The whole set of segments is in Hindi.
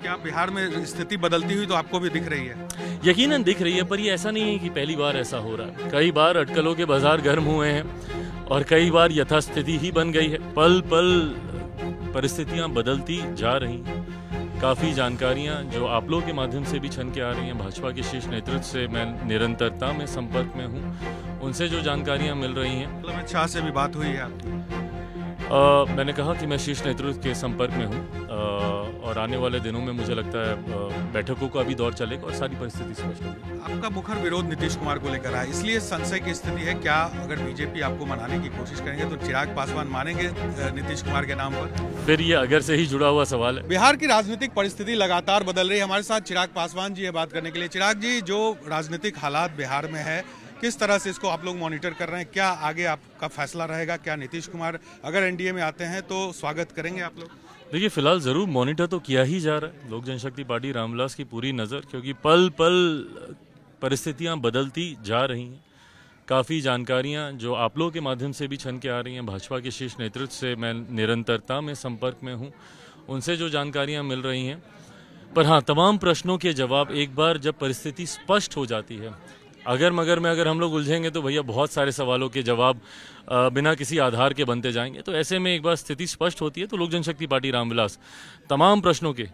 क्या बिहार में स्थिति बदलती हुई तो आपको भी दिख रही है? यकीनन दिख रही है, पर ये ऐसा नहीं है कि पहली बार ऐसा हो रहा है। कई बार अटकलों के बाजार गर्म हुए हैं और कई बार यथास्थिति ही बन गई है। पल पल परिस्थितियां बदलती जा रही हैं। काफ़ी जानकारियां जो आप लोगों के माध्यम से भी छन के आ रही हैं। भाजपा के शीर्ष नेतृत्व से मैं निरंतरता में संपर्क में हूं। उनसे जो जानकारियां मिल रही हैं, मतलब अमित शाह से भी बात हुई है आपकी? मैंने कहा कि मैं शीर्ष नेतृत्व के संपर्क में हूं और आने वाले दिनों में मुझे लगता है बैठकों का अभी दौर चलेगा और सारी परिस्थिति स्पष्ट होगी। आपका मुखर विरोध नीतीश कुमार को लेकर है, इसलिए संशय की स्थिति है। क्या अगर बीजेपी आपको मनाने की कोशिश करेंगे तो चिराग पासवान मानेंगे नीतीश कुमार के नाम पर? फिर ये अगर से ही जुड़ा हुआ सवाल है। बिहार की राजनीतिक परिस्थिति लगातार बदल रही है। हमारे साथ चिराग पासवान जी है बात करने के लिए। चिराग जी, जो राजनीतिक हालात बिहार में है, किस तरह से इसको आप लोग मॉनिटर कर रहे हैं? क्या आगे आपका फैसला रहेगा? क्या नीतीश कुमार अगर एनडीए में आते हैं तो स्वागत करेंगे आप लोग? देखिए, फिलहाल जरूर मॉनिटर तो किया ही जा रहा है। लोक जनशक्ति पार्टी रामविलास की पूरी नज़र, क्योंकि पल पल परिस्थितियां बदलती जा रही हैं। काफ़ी जानकारियां जो आप लोगों के माध्यम से भी छन के आ रही हैं। भाजपा के शीर्ष नेतृत्व से मैं निरंतरता में संपर्क में हूं। उनसे जो जानकारियां मिल रही हैं, पर हाँ, तमाम प्रश्नों के जवाब एक बार जब परिस्थिति स्पष्ट हो जाती है, अगर मगर में अगर हम लोग उलझेंगे तो भैया बहुत सारे सवालों के जवाब बिना किसी आधार के बनते जाएंगे। तो ऐसे में एक बार स्थिति स्पष्ट होती है तो लोक जनशक्ति पार्टी रामविलास तमाम प्रश्नों के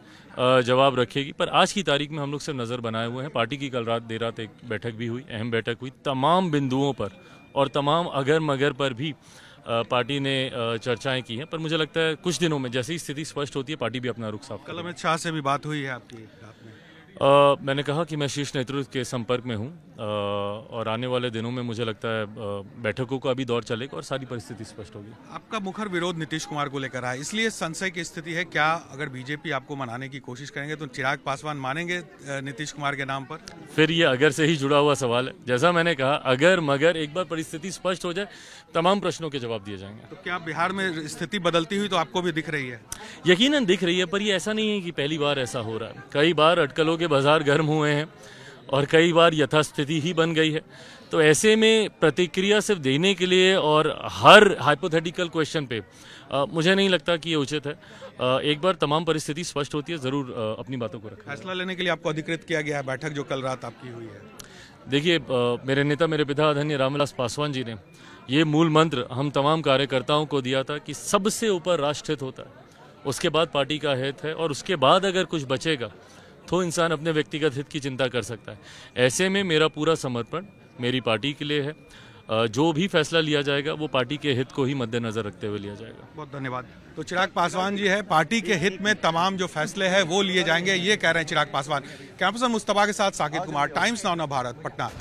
जवाब रखेगी। पर आज की तारीख में हम लोग सिर्फ नज़र बनाए हुए हैं। पार्टी की कल रात देर रात एक बैठक भी हुई, अहम बैठक हुई। तमाम बिंदुओं पर और तमाम अगर मगर पर भी पार्टी ने चर्चाएं की हैं। पर मुझे लगता है कुछ दिनों में जैसे ही स्थिति स्पष्ट होती है, पार्टी भी अपना रुख साफ। कल अमित शाह से भी बात हुई है आपकी रात में? मैंने कहा कि मैं शीर्ष नेतृत्व के संपर्क में हूं और आने वाले दिनों में मुझे लगता है बैठकों का अभी दौर चलेगा और सारी परिस्थिति स्पष्ट होगी। आपका मुखर विरोध नीतीश कुमार को लेकर है, इसलिए संशय की स्थिति है। क्या अगर बीजेपी आपको मनाने की कोशिश करेंगे तो चिराग पासवान मानेंगे नीतीश कुमार के नाम पर? फिर ये अगर से ही जुड़ा हुआ सवाल है। जैसा मैंने कहा, अगर मगर एक बार परिस्थिति स्पष्ट हो जाए, तमाम प्रश्नों के जवाब दिए जाएंगे। तो क्या बिहार में स्थिति बदलती हुई तो आपको भी दिख रही है? यकीनन दिख रही है, पर ये ऐसा नहीं है कि पहली बार ऐसा हो रहा है। कई बार अटकलों के बाजार गर्म हुए हैं और कई बार यथास्थिति ही बन गई है। तो ऐसे में प्रतिक्रिया सिर्फ देने के लिए और हर हाइपोथेटिकल क्वेश्चन पे मुझे नहीं लगता कि ये उचित है। एक बार तमाम परिस्थिति स्पष्ट होती है, जरूर अपनी बातों को रखें। फैसला लेने के लिए आपको अधिकृत किया गया है, बैठक जो कल रात आपकी हुई है? देखिए, मेरे नेता, मेरे पिता आदरणीय रामविलास पासवान जी ने ये मूल मंत्र हम तमाम कार्यकर्ताओं को दिया था कि सबसे ऊपर राष्ट्र हित होता है, उसके बाद पार्टी का हित है और उसके बाद अगर कुछ बचेगा तो इंसान अपने व्यक्तिगत हित की चिंता कर सकता है। ऐसे में मेरा पूरा समर्पण मेरी पार्टी के लिए है। जो भी फैसला लिया जाएगा वो पार्टी के हित को ही मद्देनजर रखते हुए लिया जाएगा। बहुत धन्यवाद। तो चिराग पासवान जी है, पार्टी के हित में तमाम जो फैसले हैं वो लिए जाएंगे, ये कह रहे हैं चिराग पासवान। कैंपस मुस्तफा के साथ साकिब कुमार, टाइम्स नाउ भारत, पटना।